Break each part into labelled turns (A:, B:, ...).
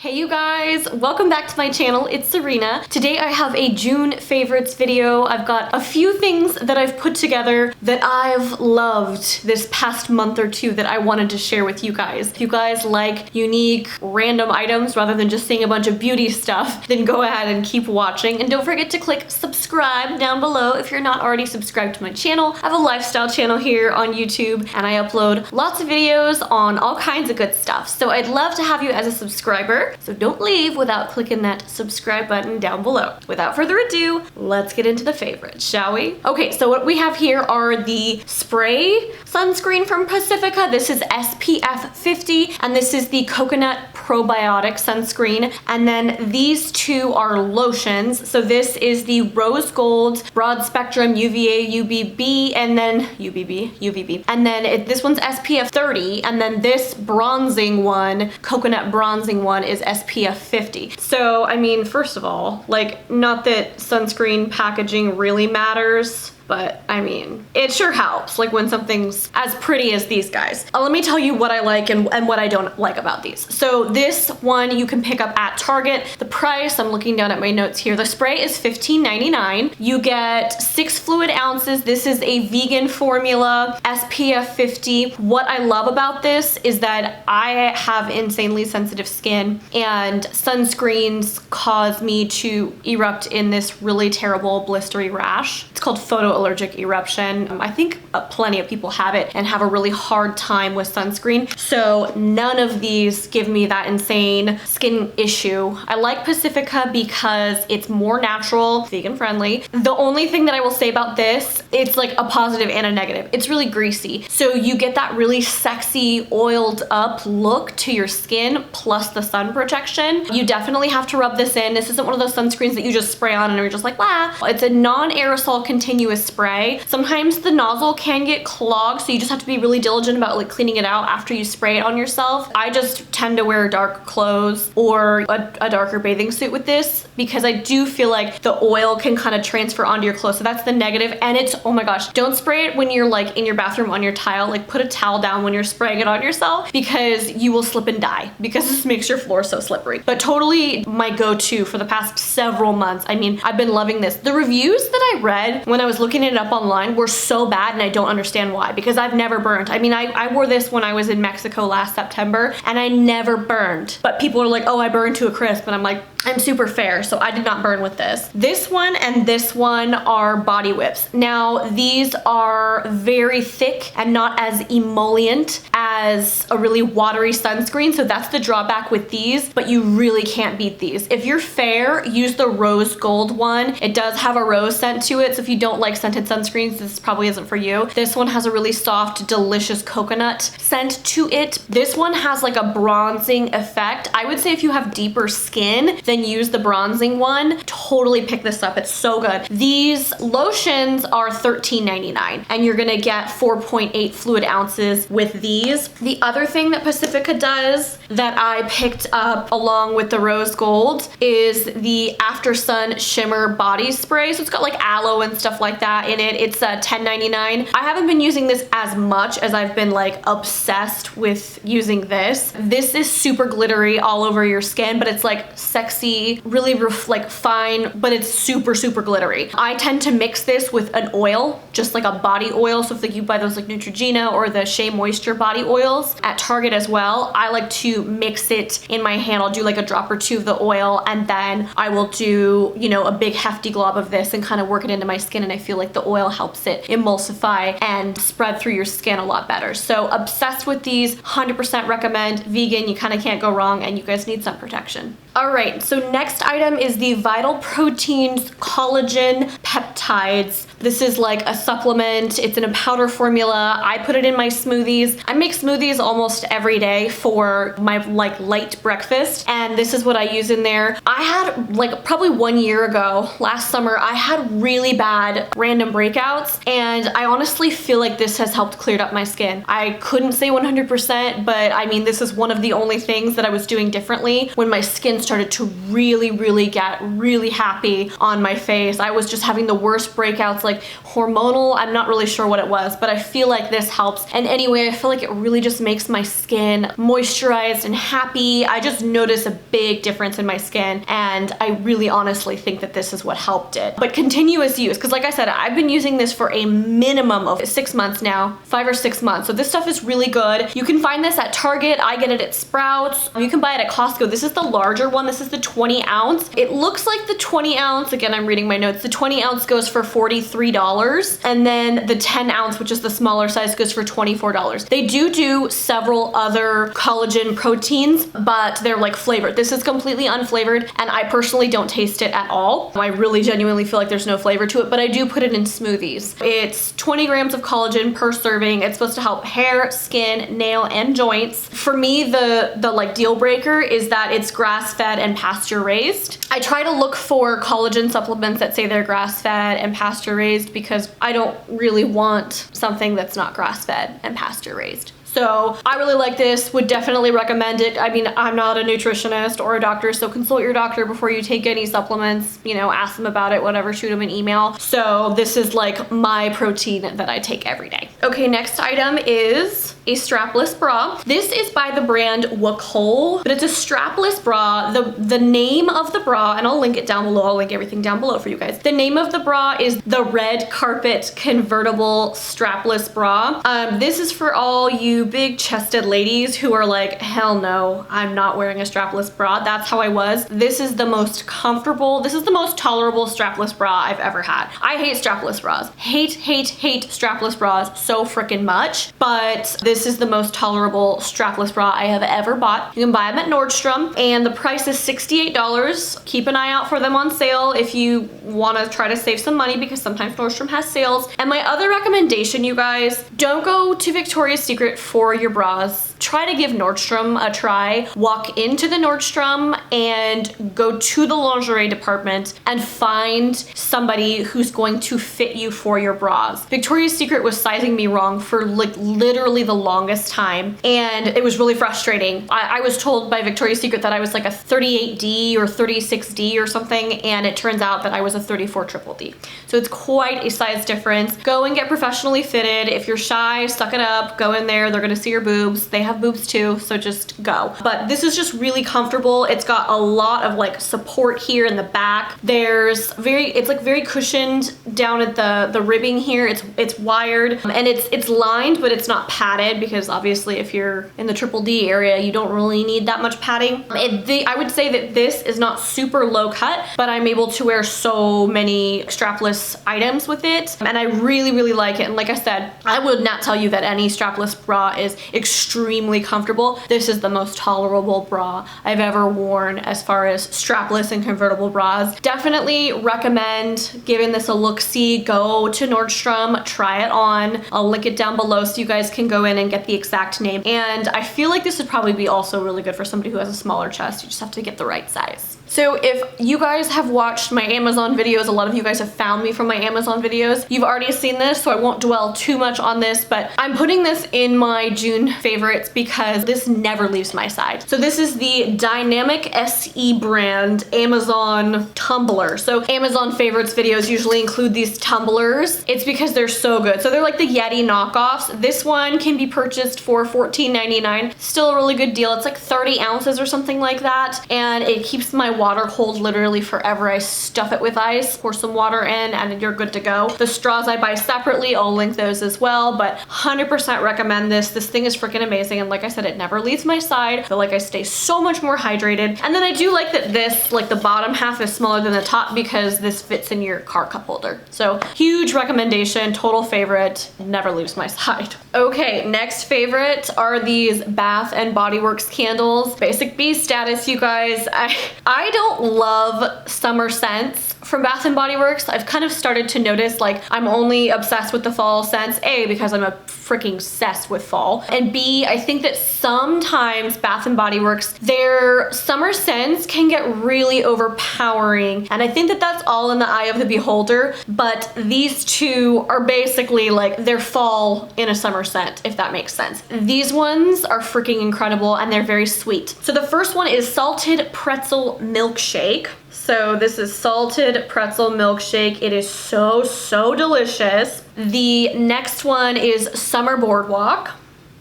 A: Hey you guys, welcome back to my channel. It's Serena. Today I have a June favorites video. I've got a few things that I've put together that I've loved this past month or two that I wanted to share with you guys. If you guys like unique, random items rather than just seeing a bunch of beauty stuff, then go ahead and keep watching. And don't forget to click subscribe down below if you're not already subscribed to my channel. I have a lifestyle channel here on YouTube and I upload lots of videos on all kinds of good stuff. So I'd love to have you as a subscriber. So don't leave without clicking that subscribe button down below. Without further ado, let's get into the favorites, shall we? Okay, so what we have here are the spray sunscreen from Pacifica. This is SPF 50, and this is the coconut probiotic sunscreen. And then these two are lotions. So this is the rose gold broad spectrum UVA UVB, and then UVB. And then this one's SPF 30, and then this bronzing one, coconut bronzing one, is SPF 50. So, I mean, first of all, like, not that sunscreen packaging really matters, but I mean, it sure helps, like when something's as pretty as these guys. Let me tell you what I like and what I don't like about these. So this one you can pick up at Target. The price, I'm looking down at my notes here, the spray is $15.99. You get 6 fluid ounces. This is a vegan formula, SPF 50. What I love about this is that I have insanely sensitive skin and sunscreens cause me to erupt in this really terrible blistery rash. It's called photoallergic eruption. I think plenty of people have it and have a really hard time with sunscreen. So none of these give me that insane skin issue. I like Pacifica because it's more natural, vegan friendly. The only thing that I will say about this, it's like a positive and a negative. It's really greasy. So you get that really sexy oiled up look to your skin plus the sun protection. You definitely have to rub this in. This isn't one of those sunscreens that you just spray on and you're just like, wow. It's a non-aerosol continuous spray. Sometimes the nozzle can get clogged, so you just have to be really diligent about like cleaning it out after you spray it on yourself. I just tend to wear dark clothes or a darker bathing suit with this because I do feel like the oil can kind of transfer onto your clothes. So that's the negative. And it's, oh my gosh, don't spray it when you're like in your bathroom on your tile. Like put a towel down when you're spraying it on yourself because you will slip and die because this makes your floor so slippery. But totally my go-to for the past several months. I mean, I've been loving this. The reviews that I read when I was looking it up online were so bad and I don't understand why, because I've never burned. I mean, I wore this when I was in Mexico last September and I never burned. But people are like, oh, I burned to a crisp. And I'm like, I'm super fair, so I did not burn with this. This one and this one are body whips. Now, these are very thick and not as emollient as a really watery sunscreen, so that's the drawback with these, but you really can't beat these. If you're fair, use the rose gold one. It does have a rose scent to it, so if you don't like scented sunscreens, this probably isn't for you. This one has a really soft, delicious coconut scent to it. This one has like a bronzing effect. I would say if you have deeper skin, then use the bronzing one. Totally pick this up. It's so good. These lotions are $13.99 and you're gonna get 4.8 fluid ounces with these. The other thing that Pacifica does that I picked up along with the rose gold is the After Sun Shimmer Body Spray. So it's got like aloe and stuff like that in it. It's $10.99. I haven't been using this as much as I've been like obsessed with using this. This is super glittery all over your skin, but it's like sexy, really like fine, but it's super glittery. I tend to mix this with an oil, just like a body oil. So if like you buy those like Neutrogena or the Shea Moisture body oils at Target as well, I like to mix it in my hand. I'll do like a drop or two of the oil and then I will do, you know, a big hefty glob of this and kind of work it into my skin, and I feel like the oil helps it emulsify and spread through your skin a lot better. So obsessed with these, 100% recommend. Vegan, you kind of can't go wrong, and you guys need sun protection. All right, so next item is the Vital Proteins Collagen Peptides. This is like a supplement. It's in a powder formula. I put it in my smoothies. I make smoothies almost every day for my like light breakfast, and this is what I use in there. I had like probably 1 year ago, last summer, I had really bad random breakouts, and I honestly feel like this has helped clear up my skin. I couldn't say 100%, but I mean, this is one of the only things that I was doing differently when my skin started to really get really happy on my face. I was just having having the worst breakouts, like hormonal. I'm not really sure what it was, but I feel like this helps. And anyway, I feel like it really just makes my skin moisturized and happy. I just notice a big difference in my skin, and I really honestly think that this is what helped it. But continuous use, because like I said, I've been using this for a minimum of 6 months now, 5 or 6 months. So this stuff is really good. You can find this at Target. I get it at Sprouts. You can buy it at Costco. This is the larger one. This is the 20 ounce. It looks like the 20 ounce, again, I'm reading my notes, the 20 ounce goes for $43, and then the 10 ounce, which is the smaller size, goes for $24. They do several other collagen proteins, but they're like flavored. This is completely unflavored, and I personally don't taste it at all. I really genuinely feel like there's no flavor to it, but I do put it in smoothies. It's 20 grams of collagen per serving. It's supposed to help hair, skin, nail, and joints. For me, the like deal breaker is that it's grass-fed and pasture-raised. I try to look for collagen supplements that say they're grass-fed and pasture-raised because I don't really want something that's not grass-fed and pasture-raised. So I really like this, would definitely recommend it. I mean, I'm not a nutritionist or a doctor, so consult your doctor before you take any supplements, you know, ask them about it, whatever, shoot them an email. So this is like my protein that I take every day. Okay, next item is a strapless bra. This is by the brand XoXo, but it's a strapless bra. The name of the bra, and I'll link it down below, I'll link everything down below for you guys. The name of the bra is the Red Carpet Convertible Strapless Bra. This is for all you big chested ladies who are like, hell no, I'm not wearing a strapless bra. That's how I was. This is the most comfortable, this is the most tolerable strapless bra I've ever had. I hate strapless bras. Hate strapless bras so freaking much, but this is the most tolerable strapless bra I have ever bought. You can buy them at Nordstrom, and the price is $68. Keep an eye out for them on sale if you want to try to save some money, because sometimes Nordstrom has sales. And my other recommendation, you guys, don't go to Victoria's Secret for your bras. Try to give Nordstrom a try. Walk into the Nordstrom and go to the lingerie department and find somebody who's going to fit you for your bras. Victoria's Secret was sizing me wrong for like literally the longest time, and it was really frustrating. I was told by Victoria's Secret that I was like a 38D or 36D or something, and it turns out that I was a 34 triple D. So it's quite a size difference. Go and get professionally fitted. If you're shy, suck it up, go in there. They're gonna see your boobs. They have boobs too, so just go. But this is just really comfortable. It's got a lot of like support here in the back. It's like very cushioned down at the ribbing here. It's wired, and it's lined, but it's not padded, because obviously if you're in the triple D area, you don't really need that much padding. I would say that this is not super low cut, but I'm able to wear so many strapless items with it, and I really like it. And like I said, I would not tell you that any strapless bra is extremely comfortable. This is the most tolerable bra I've ever worn as far as strapless and convertible bras. Definitely recommend giving this a look-see. Go to Nordstrom, try it on. I'll link it down below so you guys can go in and get the exact name. And I feel like this would probably be also really good for somebody who has a smaller chest. You just have to get the right size. So if you guys have watched my Amazon videos, a lot of you guys have found me from my Amazon videos. You've already seen this, so I won't dwell too much on this, but I'm putting this in my June favorites because this never leaves my side. So this is the Dynamic SE brand Amazon tumbler. So Amazon favorites videos usually include these tumblers. It's because they're so good. So they're like the Yeti knockoffs. This one can be purchased for $14.99. Still a really good deal. It's like 30 ounces or something like that, and it keeps my water cold literally forever. I stuff it with ice, pour some water in, and you're good to go. The straws I buy separately, I'll link those as well, but 100% recommend this. This thing is freaking amazing, and like I said, it never leaves my side. I feel like I stay so much more hydrated. And then I do like that this, like the bottom half is smaller than the top, because this fits in your car cup holder. So huge recommendation, total favorite, never leaves my side. Okay, next favorite are these Bath and Body Works candles. Basic B status, you guys. I don't love summer scents from Bath and Body Works. I've kind of started to notice like I'm only obsessed with the fall scents, A, because I'm a freaking obsessed with fall, and B, I think that sometimes Bath and Body Works, their summer scents can get really overpowering, and I think that that's all in the eye of the beholder, but these two are basically like they're fall in a summer scent, if that makes sense. These ones are freaking incredible, and they're very sweet. So the first one is Salted Pretzel Milkshake. So this is salted pretzel milkshake. It is so, so delicious. The next one is Summer Boardwalk.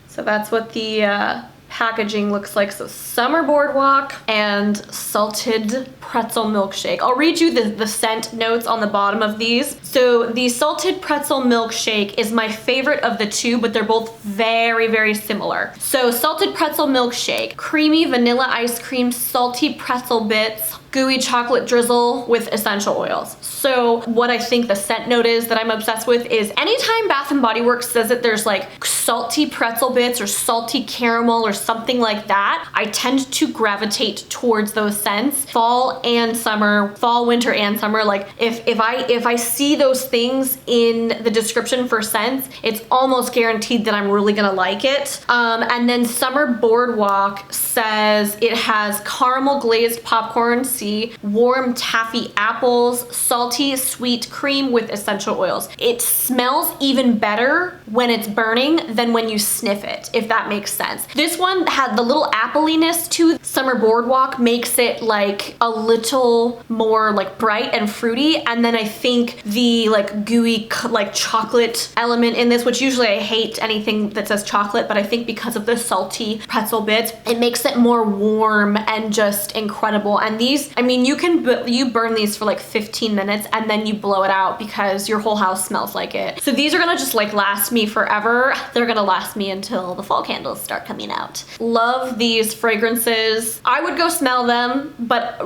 A: So that's what the packaging looks like. So Summer Boardwalk and salted pretzel milkshake. I'll read you the scent notes on the bottom of these. So the salted pretzel milkshake is my favorite of the two, but they're both very, very similar. So salted pretzel milkshake, creamy vanilla ice cream, salty pretzel bits, gooey chocolate drizzle with essential oils. So what I think the scent note is that I'm obsessed with is anytime Bath & Body Works says that there's like salty pretzel bits or salty caramel or something like that, I tend to gravitate towards those scents. Fall and summer, fall, winter and summer. Like if I see those things in the description for scents, it's almost guaranteed that I'm really gonna like it. And then Summer Boardwalk says it has caramel glazed popcorn, warm taffy apples, salty sweet cream with essential oils. It smells even better when it's burning than when you sniff it, if that makes sense. This one had the little appleiness to Summer Boardwalk, makes it like a little more like bright and fruity. And then I think the like gooey like chocolate element in this, which usually I hate anything that says chocolate, but I think because of the salty pretzel bits, it makes it more warm and just incredible. And these, I mean, you burn these for like 15 minutes and then you blow it out because your whole house smells like it. So these are gonna just like last me forever. They're gonna last me until the fall candles start coming out. Love these fragrances. I would go smell them, but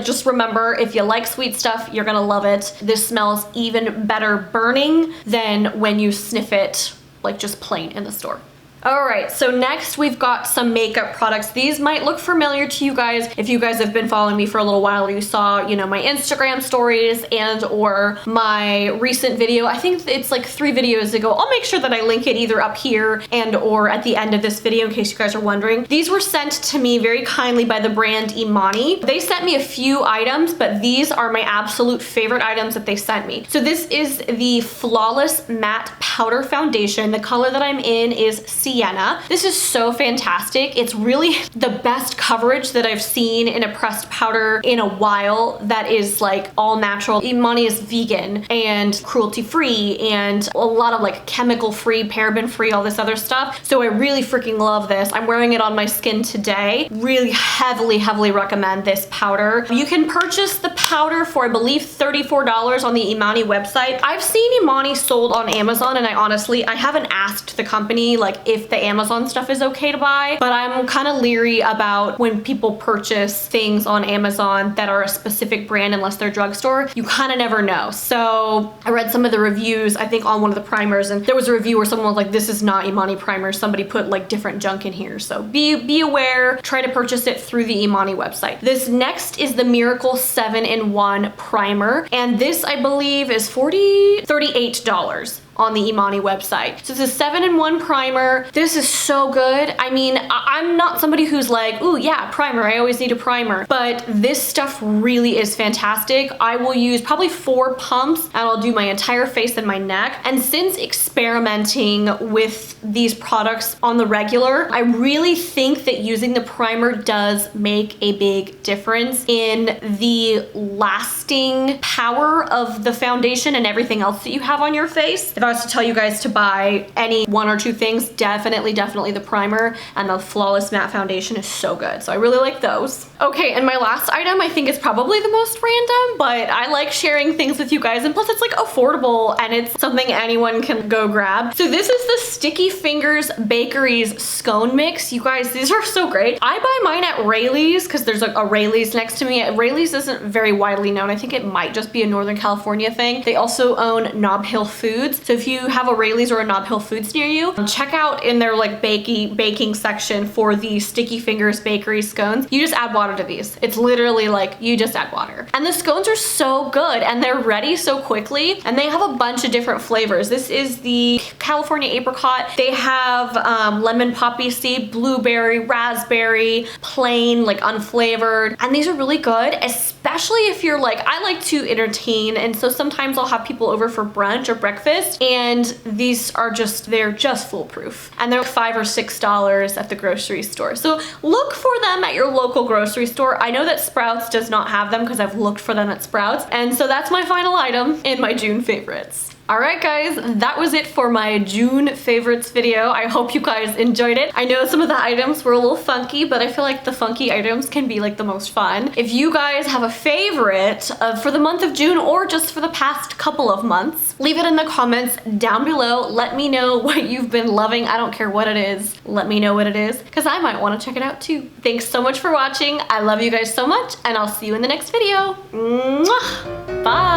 A: just remember, if you like sweet stuff, you're gonna love it. This smells even better burning than when you sniff it like just plain in the store. All right, so next we've got some makeup products. These might look familiar to you guys if you guys have been following me for a little while, or you saw, you know, my Instagram stories and or my recent video. I think it's like 3 videos ago. I'll make sure that I link it either up here and or at the end of this video in case you guys are wondering. These were sent to me very kindly by the brand Imani. They sent me a few items, but these are my absolute favorite items that they sent me. So this is the Flawless Matte Powder Foundation. The color that I'm in is Sienna. This is so fantastic. It's really the best coverage that I've seen in a pressed powder in a while that is like all natural. Imani is vegan and cruelty free and a lot of like chemical free, paraben free, all this other stuff. So I really freaking love this. I'm wearing it on my skin today. Really heavily recommend this powder. You can purchase the powder for I believe $34 on the Imani website. I've seen Imani sold on Amazon and I haven't asked the company like if the Amazon stuff is okay to buy, but I'm kind of leery about when people purchase things on Amazon that are a specific brand unless they're drugstore. You kind of never know. So I read some of the reviews, I think on one of the primers, and there was a review where someone was like, this is not Imani primer. Somebody put like different junk in here. So be aware, try to purchase it through the Imani website. This next is the Miracle 7-in-1 primer. And this I believe is $38 on the Imani website. So it's a 7-in-1 primer. This is so good. I mean, I'm not somebody who's like, ooh yeah, primer, I always need a primer, but this stuff really is fantastic. I will use probably 4 pumps and I'll do my entire face and my neck. And since experimenting with these products on the regular, I really think that using the primer does make a big difference in the lasting power of the foundation and everything else that you have on your face. If I was to tell you guys to buy any 1 or 2 things, definitely the primer and the Flawless Matte Foundation is so good. So I really like those. Okay, and my last item I think is probably the most random, but I like sharing things with you guys, and plus it's like affordable and it's something anyone can go grab. So this is the Sticky Fingers Bakery's scone mix. You guys, these are so great. I buy mine at Rayleigh's because there's a Rayleigh's next to me. Rayleigh's isn't very widely known. I think it might just be a Northern California thing. They also own Nob Hill Foods. So if you have a Rayleigh's or a Nob Hill Foods near you, check out in their like baking section for the Sticky Fingers Bakery scones. You just add water to these. It's literally like you just add water. And the scones are so good and they're ready so quickly, and they have a bunch of different flavors. This is the California apricot. They have lemon poppy seed, blueberry, raspberry, plain, like unflavored. And these are really good, especially if you're like, I like to entertain, and so sometimes I'll have people over for brunch or breakfast, and these are they're just foolproof. And they're $5 or $6 at the grocery store. So look for them at your local grocery store. I know that Sprouts does not have them because I've looked for them at Sprouts. And so that's my final item in my June favorites. Alright guys, that was it for my June favorites video. I hope you guys enjoyed it. I know some of the items were a little funky, but I feel like the funky items can be like the most fun. If you guys have a favorite for the month of June or just for the past couple of months, leave it in the comments down below. Let me know what you've been loving. I don't care what it is. Let me know what it is because I might want to check it out too. Thanks so much for watching. I love you guys so much and I'll see you in the next video. Mwah! Bye!